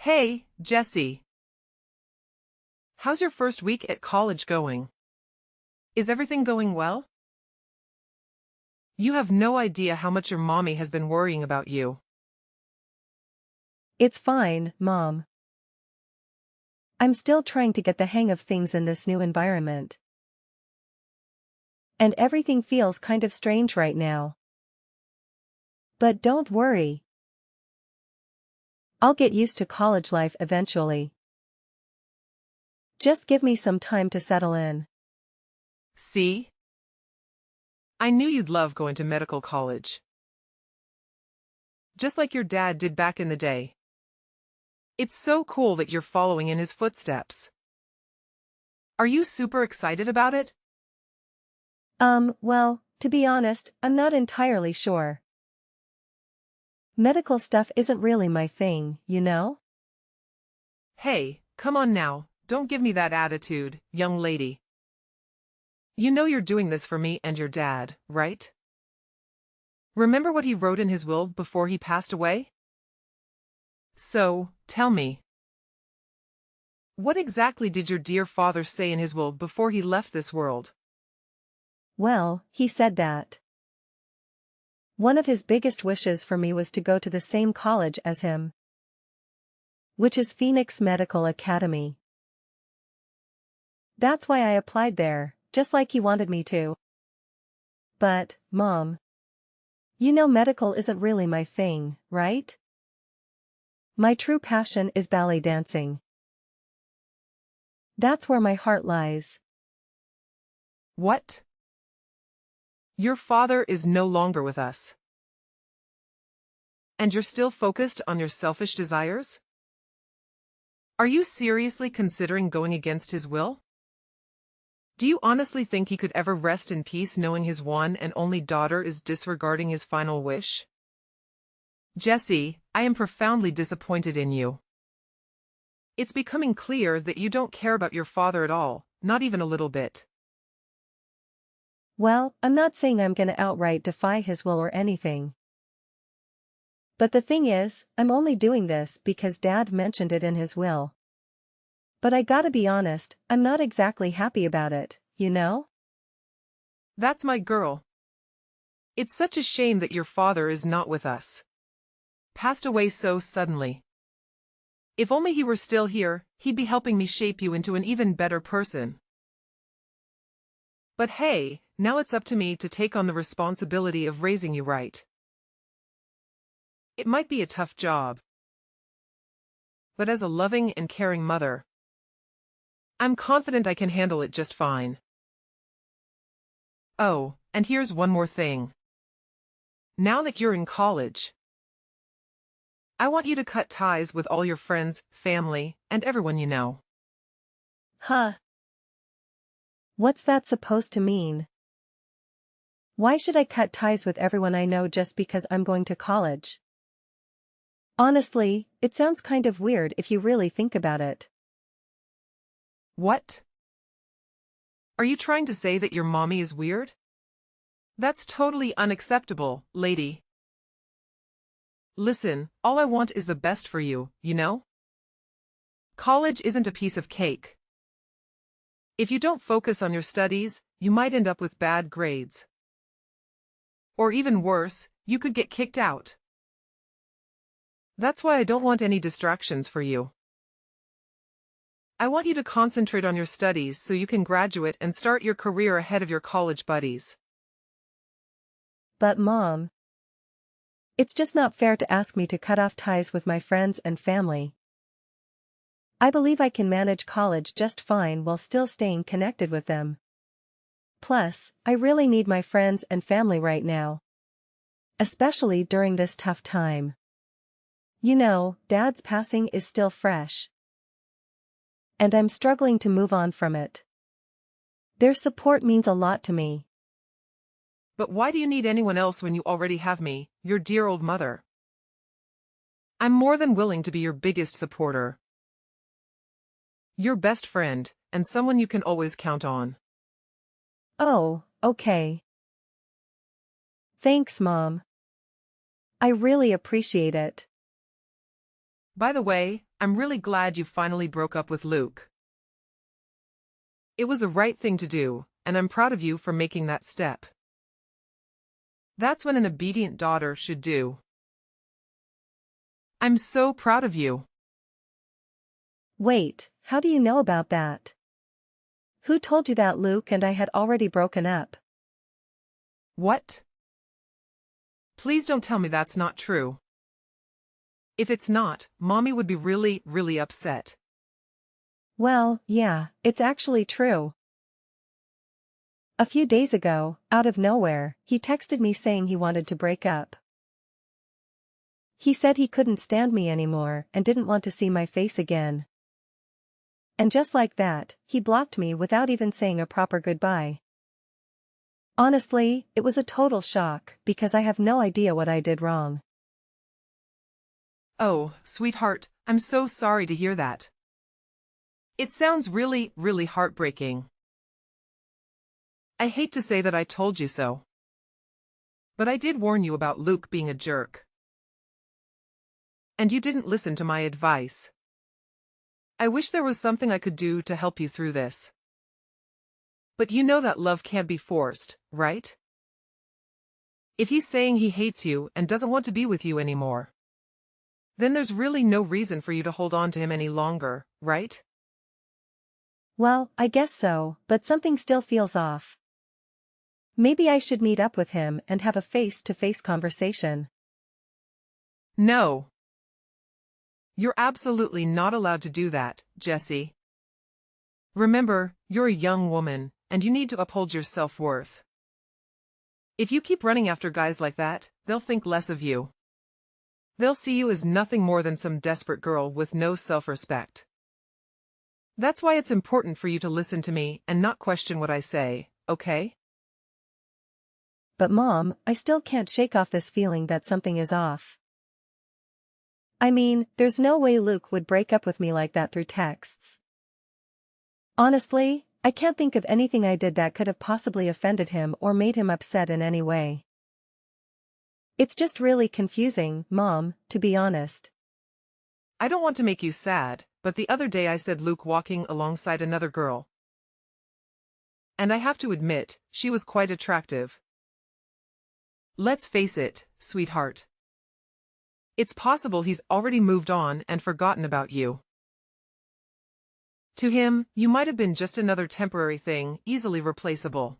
Hey, Jesse. How's your first week at college going? Is everything going well? You have no idea how much your mommy has been worrying about you. It's fine, Mom. I'm still trying to get the hang of things in this new environment. And everything feels kind of strange right now. But don't worry. I'll get used to college life eventually. Just give me some time to settle in. See? I knew you'd love going to medical college. Just like your dad did back in the day. It's so cool that you're following in his footsteps. Are you super excited about it? Well, to be honest, I'm not entirely sure. Medical stuff isn't really my thing, you know? Hey, come on now, don't give me that attitude, young lady. You know you're doing this for me and your dad, right? Remember what he wrote in his will before he passed away? So, tell me. What exactly did your dear father say in his will before he left this world? Well, he said that one of his biggest wishes for me was to go to the same college as him, which is Phoenix Medical Academy. That's why I applied there, just like he wanted me to. But, Mom, you know medical isn't really my thing, right? My true passion is ballet dancing. That's where my heart lies. What? Your father is no longer with us. And you're still focused on your selfish desires? Are you seriously considering going against his will? Do you honestly think he could ever rest in peace knowing his one and only daughter is disregarding his final wish? Jesse, I am profoundly disappointed in you. It's becoming clear that you don't care about your father at all, not even a little bit. Well, I'm not saying I'm gonna outright defy his will or anything. But the thing is, I'm only doing this because Dad mentioned it in his will. But I gotta be honest, I'm not exactly happy about it, you know? That's my girl. It's such a shame that your father is not with us. Passed away so suddenly. If only he were still here, he'd be helping me shape you into an even better person. But hey, now it's up to me to take on the responsibility of raising you right. It might be a tough job. But as a loving and caring mother, I'm confident I can handle it just fine. Oh, and here's one more thing. Now that you're in college, I want you to cut ties with all your friends, family, and everyone you know. Huh? What's that supposed to mean? Why should I cut ties with everyone I know just because I'm going to college? Honestly, it sounds kind of weird if you really think about it. What? Are you trying to say that your mommy is weird? That's totally unacceptable, lady. Listen, all I want is the best for you, you know? College isn't a piece of cake. If you don't focus on your studies, you might end up with bad grades. Or even worse, you could get kicked out. That's why I don't want any distractions for you. I want you to concentrate on your studies so you can graduate and start your career ahead of your college buddies. But Mom, it's just not fair to ask me to cut off ties with my friends and family. I believe I can manage college just fine while still staying connected with them. Plus, I really need my friends and family right now. Especially during this tough time. You know, Dad's passing is still fresh. And I'm struggling to move on from it. Their support means a lot to me. But why do you need anyone else when you already have me, your dear old mother? I'm more than willing to be your biggest supporter. Your best friend, and someone you can always count on. Oh, okay. Thanks, Mom. I really appreciate it. By the way, I'm really glad you finally broke up with Luke. It was the right thing to do, and I'm proud of you for making that step. That's what an obedient daughter should do. I'm so proud of you. Wait, how do you know about that? Who told you that Luke and I had already broken up? What? Please don't tell me that's not true. If it's not, Mommy would be really, really upset. Well, yeah, it's actually true. A few days ago, out of nowhere, he texted me saying he wanted to break up. He said he couldn't stand me anymore and didn't want to see my face again. And just like that, he blocked me without even saying a proper goodbye. Honestly, it was a total shock because I have no idea what I did wrong. Oh, sweetheart, I'm so sorry to hear that. It sounds really, really heartbreaking. I hate to say that I told you so. But I did warn you about Luke being a jerk. And you didn't listen to my advice. I wish there was something I could do to help you through this. But you know that love can't be forced, right? If he's saying he hates you and doesn't want to be with you anymore, then there's really no reason for you to hold on to him any longer, right? Well, I guess so, but something still feels off. Maybe I should meet up with him and have a face-to-face conversation. No. You're absolutely not allowed to do that, Jessie. Remember, you're a young woman, and you need to uphold your self-worth. If you keep running after guys like that, they'll think less of you. They'll see you as nothing more than some desperate girl with no self-respect. That's why it's important for you to listen to me and not question what I say, okay? But Mom, I still can't shake off this feeling that something is off. I mean, there's no way Luke would break up with me like that through texts. Honestly, I can't think of anything I did that could have possibly offended him or made him upset in any way. It's just really confusing, Mom, to be honest. I don't want to make you sad, but the other day I said Luke walking alongside another girl. And I have to admit, she was quite attractive. Let's face it, sweetheart. It's possible he's already moved on and forgotten about you. To him, you might have been just another temporary thing, easily replaceable.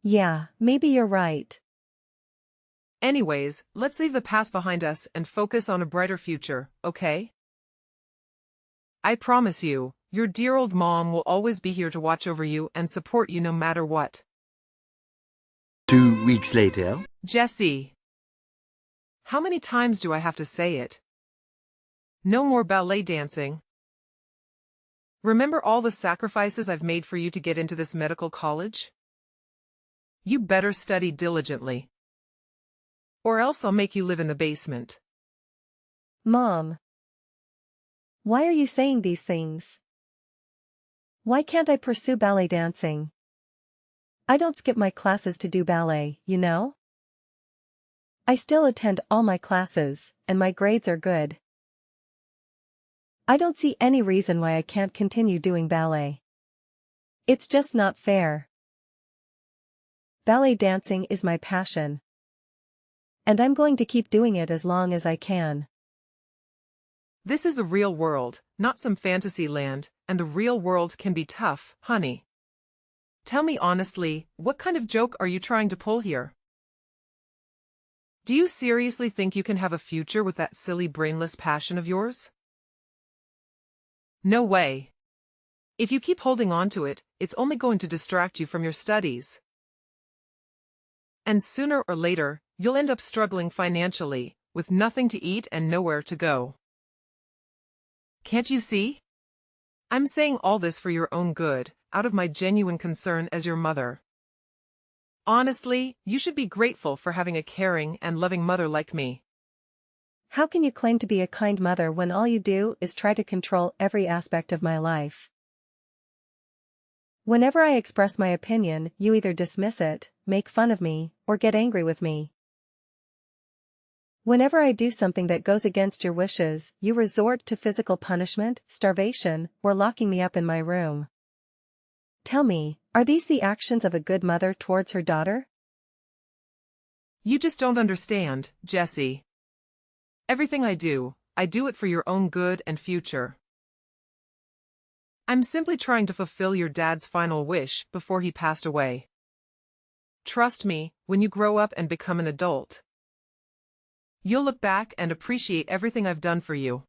Yeah, maybe you're right. Anyways, let's leave the past behind us and focus on a brighter future, okay? I promise you, your dear old mom will always be here to watch over you and support you no matter what. 2 weeks later. Jessie. How many times do I have to say it? No more ballet dancing. Remember all the sacrifices I've made for you to get into this medical college? You better study diligently. Or else I'll make you live in the basement. Mom. Why are you saying these things? Why can't I pursue ballet dancing? I don't skip my classes to do ballet, you know? I still attend all my classes, and my grades are good. I don't see any reason why I can't continue doing ballet. It's just not fair. Ballet dancing is my passion. And I'm going to keep doing it as long as I can. This is the real world, not some fantasy land, and the real world can be tough, honey. Tell me honestly, what kind of joke are you trying to pull here? Do you seriously think you can have a future with that silly brainless passion of yours? No way. If you keep holding on to it, it's only going to distract you from your studies. And sooner or later, you'll end up struggling financially, with nothing to eat and nowhere to go. Can't you see? I'm saying all this for your own good, out of my genuine concern as your mother. Honestly, you should be grateful for having a caring and loving mother like me. How can you claim to be a kind mother when all you do is try to control every aspect of my life? Whenever I express my opinion, you either dismiss it, make fun of me, or get angry with me. Whenever I do something that goes against your wishes, you resort to physical punishment, starvation, or locking me up in my room. Tell me, are these the actions of a good mother towards her daughter? You just don't understand, Jesse. Everything I do it for your own good and future. I'm simply trying to fulfill your dad's final wish before he passed away. Trust me, when you grow up and become an adult, you'll look back and appreciate everything I've done for you.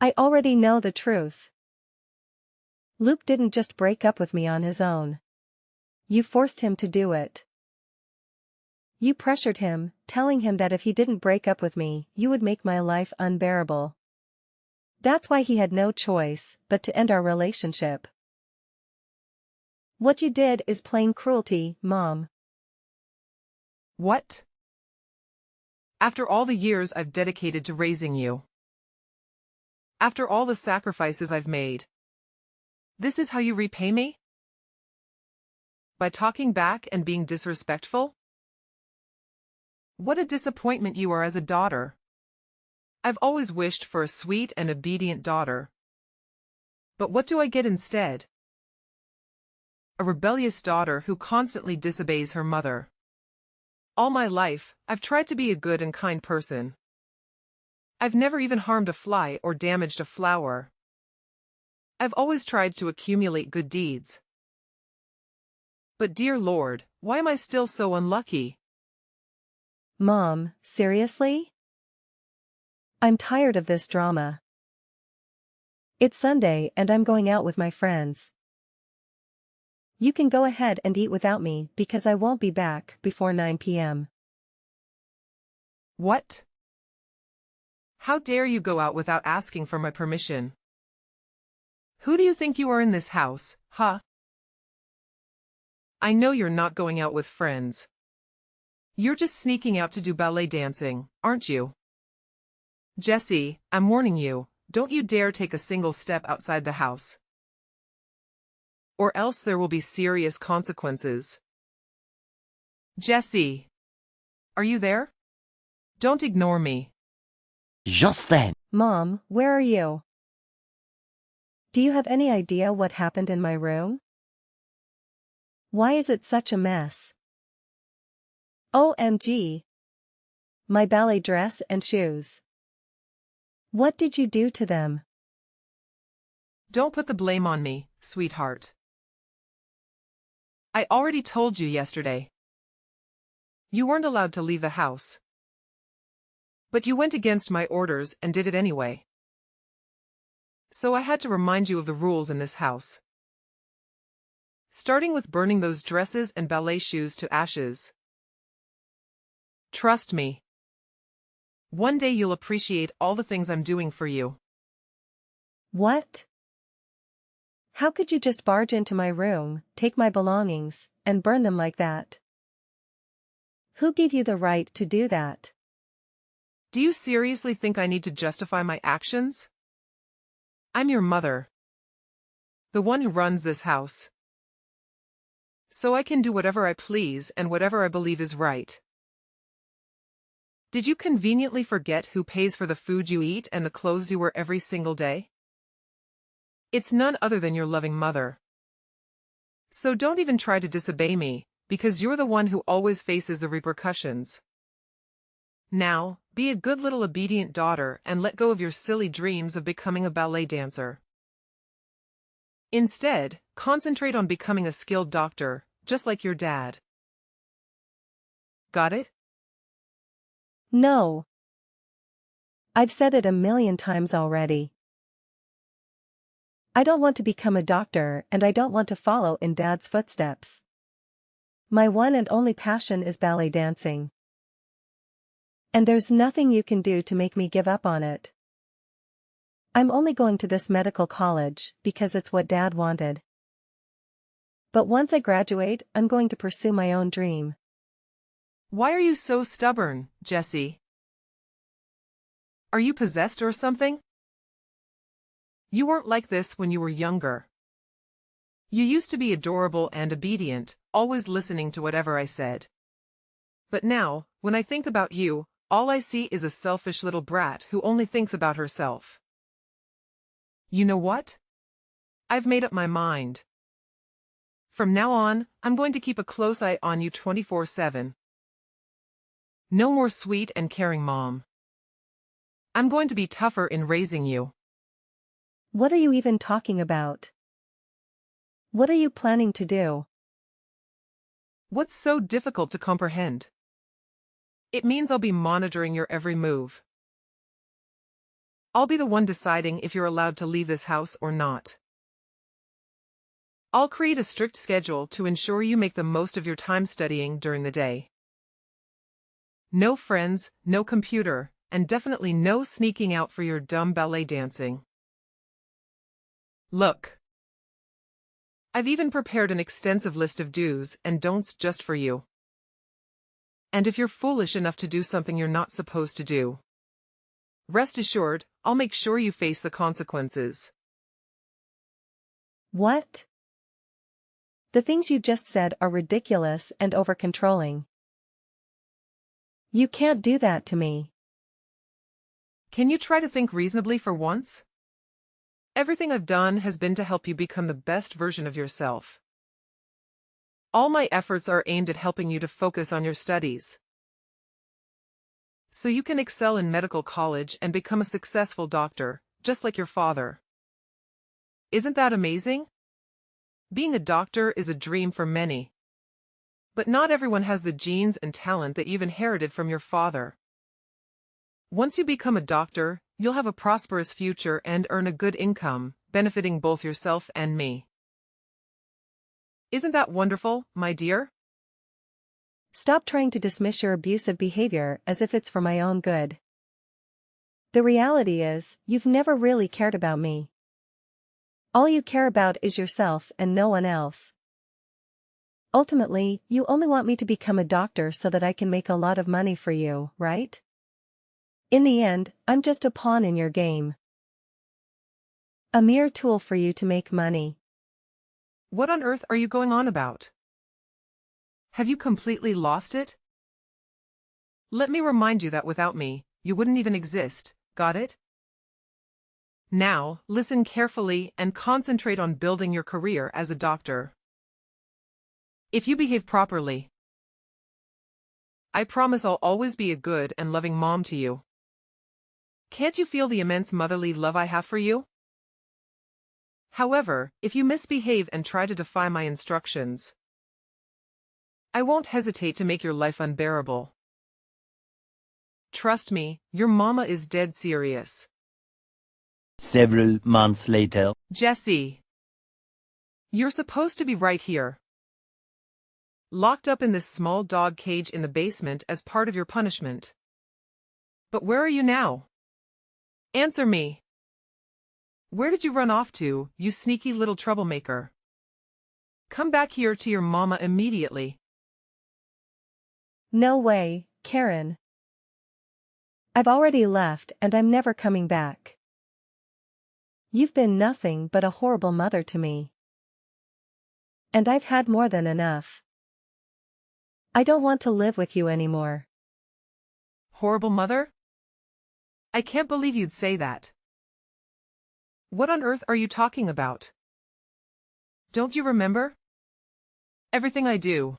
I already know the truth. Luke didn't just break up with me on his own. You forced him to do it. You pressured him, telling him that if he didn't break up with me, you would make my life unbearable. That's why he had no choice but to end our relationship. What you did is plain cruelty, Mom. What? After all the years I've dedicated to raising you. After all the sacrifices I've made. This is how you repay me? By talking back and being disrespectful? What a disappointment you are as a daughter. I've always wished for a sweet and obedient daughter. But what do I get instead? A rebellious daughter who constantly disobeys her mother. All my life, I've tried to be a good and kind person. I've never even harmed a fly or damaged a flower. I've always tried to accumulate good deeds. But dear Lord, why am I still so unlucky? Mom, seriously? I'm tired of this drama. It's Sunday and I'm going out with my friends. You can go ahead and eat without me because I won't be back before 9 p.m. What? How dare you go out without asking for my permission? Who do you think you are in this house, huh? I know you're not going out with friends. You're just sneaking out to do ballet dancing, aren't you? Jesse, I'm warning you, don't you dare take a single step outside the house. Or else there will be serious consequences. Jesse! Are you there? Don't ignore me. Just then. Mom, where are you? Do you have any idea what happened in my room? Why is it such a mess? OMG! My ballet dress and shoes. What did you do to them? Don't put the blame on me, sweetheart. I already told you yesterday. You weren't allowed to leave the house. But you went against my orders and did it anyway. So I had to remind you of the rules in this house. Starting with burning those dresses and ballet shoes to ashes. Trust me. One day you'll appreciate all the things I'm doing for you. What? How could you just barge into my room, take my belongings, and burn them like that? Who gave you the right to do that? Do you seriously think I need to justify my actions? I'm your mother. The one who runs this house. So I can do whatever I please and whatever I believe is right. Did you conveniently forget who pays for the food you eat and the clothes you wear every single day? It's none other than your loving mother. So don't even try to disobey me, because you're the one who always faces the repercussions. Now, be a good little obedient daughter and let go of your silly dreams of becoming a ballet dancer. Instead, concentrate on becoming a skilled doctor, just like your dad. Got it? No. I've said it a million times already. I don't want to become a doctor and I don't want to follow in Dad's footsteps. My one and only passion is ballet dancing. And there's nothing you can do to make me give up on it. I'm only going to this medical college because it's what Dad wanted. But once I graduate, I'm going to pursue my own dream. Why are you so stubborn, Jesse? Are you possessed or something? You weren't like this when you were younger. You used to be adorable and obedient, always listening to whatever I said. But now, when I think about you, All I see is a selfish little brat who only thinks about herself. You know what? I've made up my mind. From now on, I'm going to keep a close eye on you 24/7. No more sweet and caring mom. I'm going to be tougher in raising you. What are you even talking about? What are you planning to do? What's so difficult to comprehend? It means I'll be monitoring your every move. I'll be the one deciding if you're allowed to leave this house or not. I'll create a strict schedule to ensure you make the most of your time studying during the day. No friends, no computer, and definitely no sneaking out for your dumb ballet dancing. Look. I've even prepared an extensive list of do's and don'ts just for you. And if you're foolish enough to do something you're not supposed to do, rest assured, I'll make sure you face the consequences. What? The things you just said are ridiculous and over-controlling. You can't do that to me. Can you try to think reasonably for once? Everything I've done has been to help you become the best version of yourself. All my efforts are aimed at helping you to focus on your studies, so you can excel in medical college and become a successful doctor, just like your father. Isn't that amazing? Being a doctor is a dream for many. But not everyone has the genes and talent that you've inherited from your father. Once you become a doctor, you'll have a prosperous future and earn a good income, benefiting both yourself and me. Isn't that wonderful, my dear? Stop trying to dismiss your abusive behavior as if it's for my own good. The reality is, you've never really cared about me. All you care about is yourself and no one else. Ultimately, you only want me to become a doctor so that I can make a lot of money for you, right? In the end, I'm just a pawn in your game. A mere tool for you to make money. What on earth are you going on about? Have you completely lost it? Let me remind you that without me, you wouldn't even exist, got it? Now, listen carefully and concentrate on building your career as a doctor. If you behave properly, I promise I'll always be a good and loving mom to you. Can't you feel the immense motherly love I have for you? However, if you misbehave and try to defy my instructions, I won't hesitate to make your life unbearable. Trust me, your mama is dead serious. Several months later. Jesse, you're supposed to be right here, locked up in this small dog cage in the basement as part of your punishment. But where are you now? Answer me. Where did you run off to, you sneaky little troublemaker? Come back here to your mama immediately. No way, Karen. I've already left and I'm never coming back. You've been nothing but a horrible mother to me. And I've had more than enough. I don't want to live with you anymore. Horrible mother? I can't believe you'd say that. What on earth are you talking about? Don't you remember? Everything I do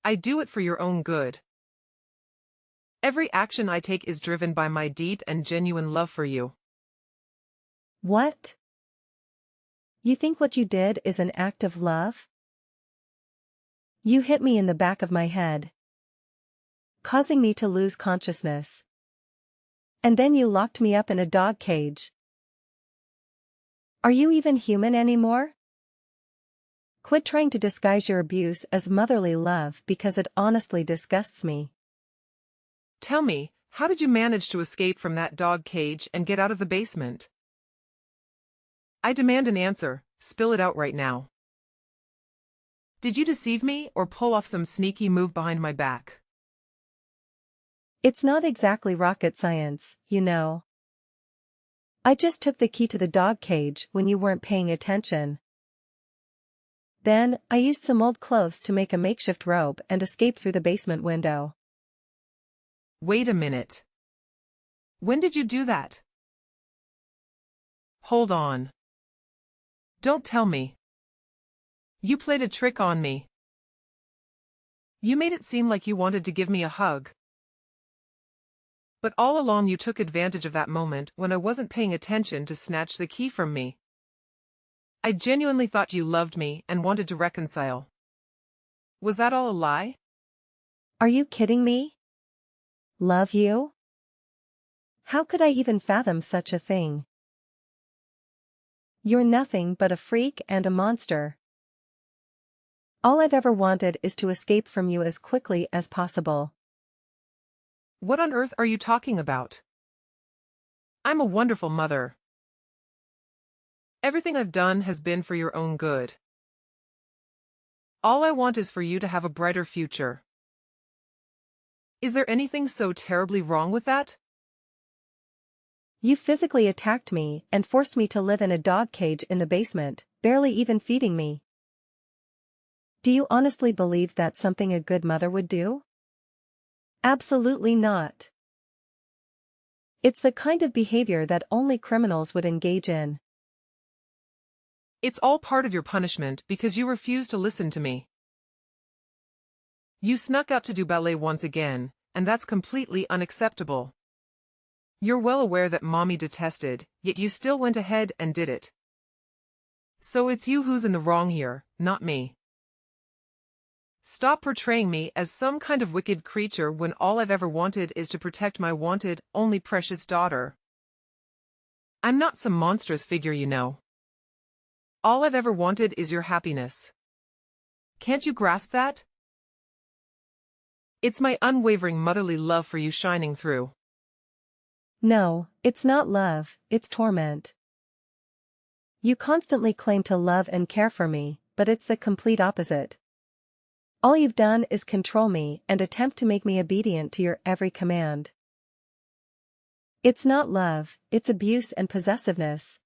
it for your own good. Every action I take is driven by my deep and genuine love for you. What? You think what you did is an act of love? You hit me in the back of my head, causing me to lose consciousness. And then you locked me up in a dog cage. Are you even human anymore? Quit trying to disguise your abuse as motherly love because it honestly disgusts me. Tell me, how did you manage to escape from that dog cage and get out of the basement? I demand an answer, spill it out right now. Did you deceive me or pull off some sneaky move behind my back? It's not exactly rocket science, you know. I just took the key to the dog cage when you weren't paying attention. Then, I used some old clothes to make a makeshift rope and escaped through the basement window. Wait a minute. When did you do that? Hold on. Don't tell me. You played a trick on me. You made it seem like you wanted to give me a hug. But all along you took advantage of that moment when I wasn't paying attention to snatch the key from me. I genuinely thought you loved me and wanted to reconcile. Was that all a lie? Are you kidding me? Love you? How could I even fathom such a thing? You're nothing but a freak and a monster. All I've ever wanted is to escape from you as quickly as possible. What on earth are you talking about? I'm a wonderful mother. Everything I've done has been for your own good. All I want is for you to have a brighter future. Is there anything so terribly wrong with that? You physically attacked me and forced me to live in a dog cage in the basement, barely even feeding me. Do you honestly believe that's something a good mother would do? Absolutely not. It's the kind of behavior that only criminals would engage in. It's all part of your punishment because you refused to listen to me. You snuck out to do ballet once again, and that's completely unacceptable. You're well aware that Mommy detested, yet you still went ahead and did it. So it's you who's in the wrong here, not me. Stop portraying me as some kind of wicked creature when all I've ever wanted is to protect my wanted, only precious daughter. I'm not some monstrous figure, you know. All I've ever wanted is your happiness. Can't you grasp that? It's my unwavering motherly love for you shining through. No, it's not love, it's torment. You constantly claim to love and care for me, but it's the complete opposite. All you've done is control me and attempt to make me obedient to your every command. It's not love, it's abuse and possessiveness.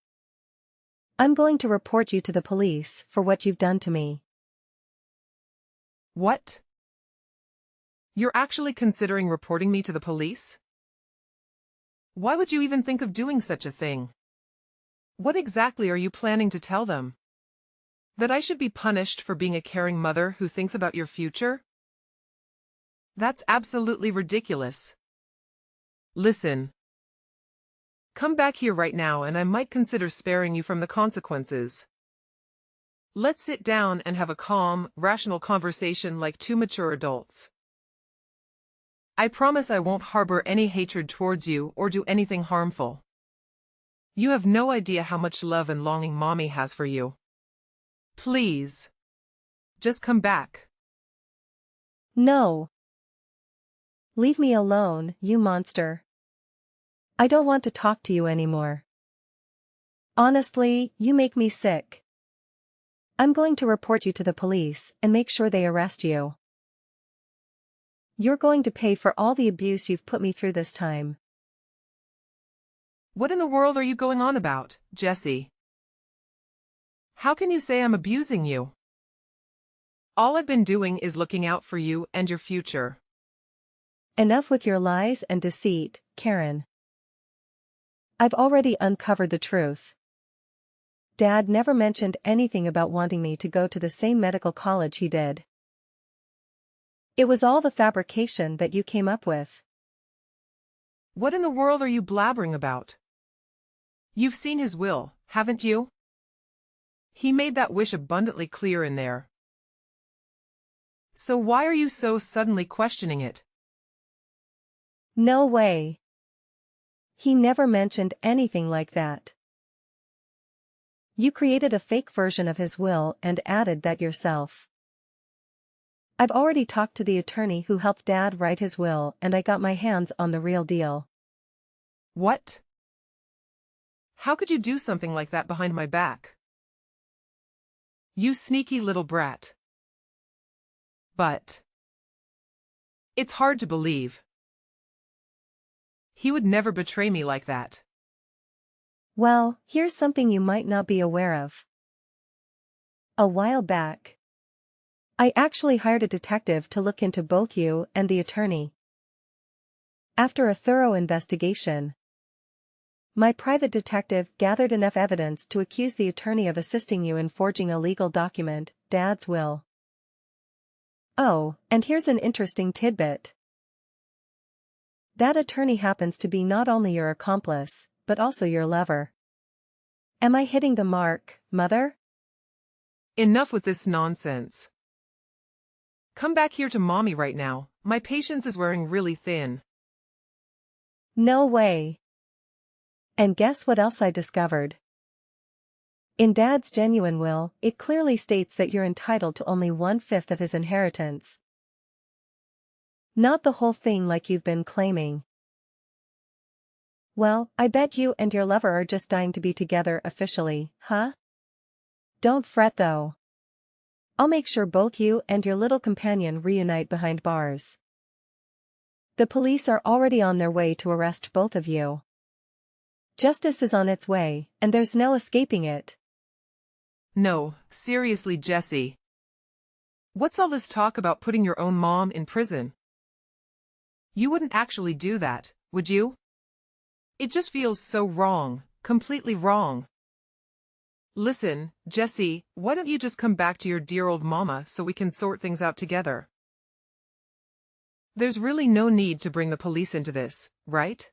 I'm going to report you to the police for what you've done to me. What? You're actually considering reporting me to the police? Why would you even think of doing such a thing? What exactly are you planning to tell them? That I should be punished for being a caring mother who thinks about your future? That's absolutely ridiculous. Listen. Come back here right now and I might consider sparing you from the consequences. Let's sit down and have a calm, rational conversation like two mature adults. I promise I won't harbor any hatred towards you or do anything harmful. You have no idea how much love and longing Mommy has for you. Please. Just come back. No. Leave me alone, you monster. I don't want to talk to you anymore. Honestly, you make me sick. I'm going to report you to the police and make sure they arrest you. You're going to pay for all the abuse you've put me through this time. What in the world are you going on about, Jessie? How can you say I'm abusing you? All I've been doing is looking out for you and your future. Enough with your lies and deceit, Karen. I've already uncovered the truth. Dad never mentioned anything about wanting me to go to the same medical college he did. It was all the fabrication that you came up with. What in the world are you blabbering about? You've seen his will, haven't you? He made that wish abundantly clear in there. So why are you so suddenly questioning it? No way. He never mentioned anything like that. You created a fake version of his will and added that yourself. I've already talked to the attorney who helped Dad write his will and I got my hands on the real deal. What? How could you do something like that behind my back? You sneaky little brat. But it's hard to believe. He would never betray me like that. Well, here's something you might not be aware of. A while back, I actually hired a detective to look into both you and the attorney. After a thorough investigation, my private detective gathered enough evidence to accuse the attorney of assisting you in forging a legal document, Dad's will. Oh, and here's an interesting tidbit. That attorney happens to be not only your accomplice, but also your lover. Am I hitting the mark, Mother? Enough with this nonsense. Come back here to Mommy right now, my patience is wearing really thin. No way. And guess what else I discovered? In Dad's genuine will, it clearly states that you're entitled to only 1/5 of his inheritance. Not the whole thing like you've been claiming. Well, I bet you and your lover are just dying to be together officially, huh? Don't fret though. I'll make sure both you and your little companion reunite behind bars. The police are already on their way to arrest both of you. Justice is on its way, and there's no escaping it. No, seriously, Jesse. What's all this talk about putting your own mom in prison? You wouldn't actually do that, would you? It just feels so wrong, completely wrong. Listen, Jesse, why don't you just come back to your dear old mama so we can sort things out together? There's really no need to bring the police into this, right?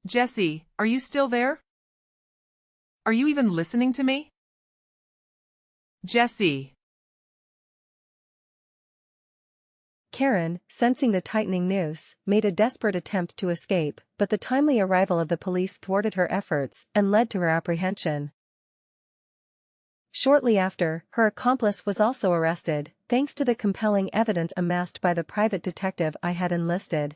Jesse, are you still there? Are you even listening to me? Jesse. Karen, sensing the tightening noose, made a desperate attempt to escape, but the timely arrival of the police thwarted her efforts and led to her apprehension. Shortly after, her accomplice was also arrested, thanks to the compelling evidence amassed by the private detective I had enlisted.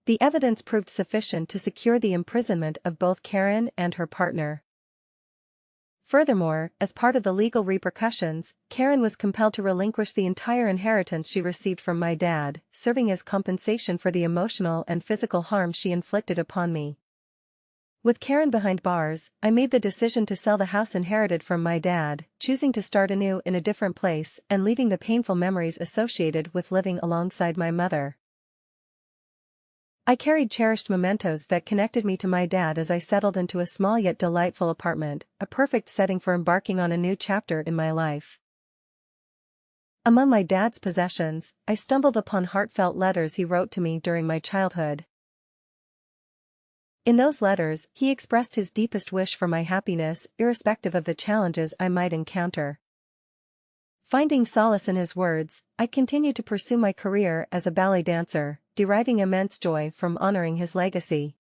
The evidence proved sufficient to secure the imprisonment of both Karen and her partner. Furthermore, as part of the legal repercussions, Karen was compelled to relinquish the entire inheritance she received from my dad, serving as compensation for the emotional and physical harm she inflicted upon me. With Karen behind bars, I made the decision to sell the house inherited from my dad, choosing to start anew in a different place and leaving the painful memories associated with living alongside my mother. I carried cherished mementos that connected me to my dad as I settled into a small yet delightful apartment, a perfect setting for embarking on a new chapter in my life. Among my dad's possessions, I stumbled upon heartfelt letters he wrote to me during my childhood. In those letters, he expressed his deepest wish for my happiness, irrespective of the challenges I might encounter. Finding solace in his words, I continued to pursue my career as a ballet dancer, deriving immense joy from honoring his legacy.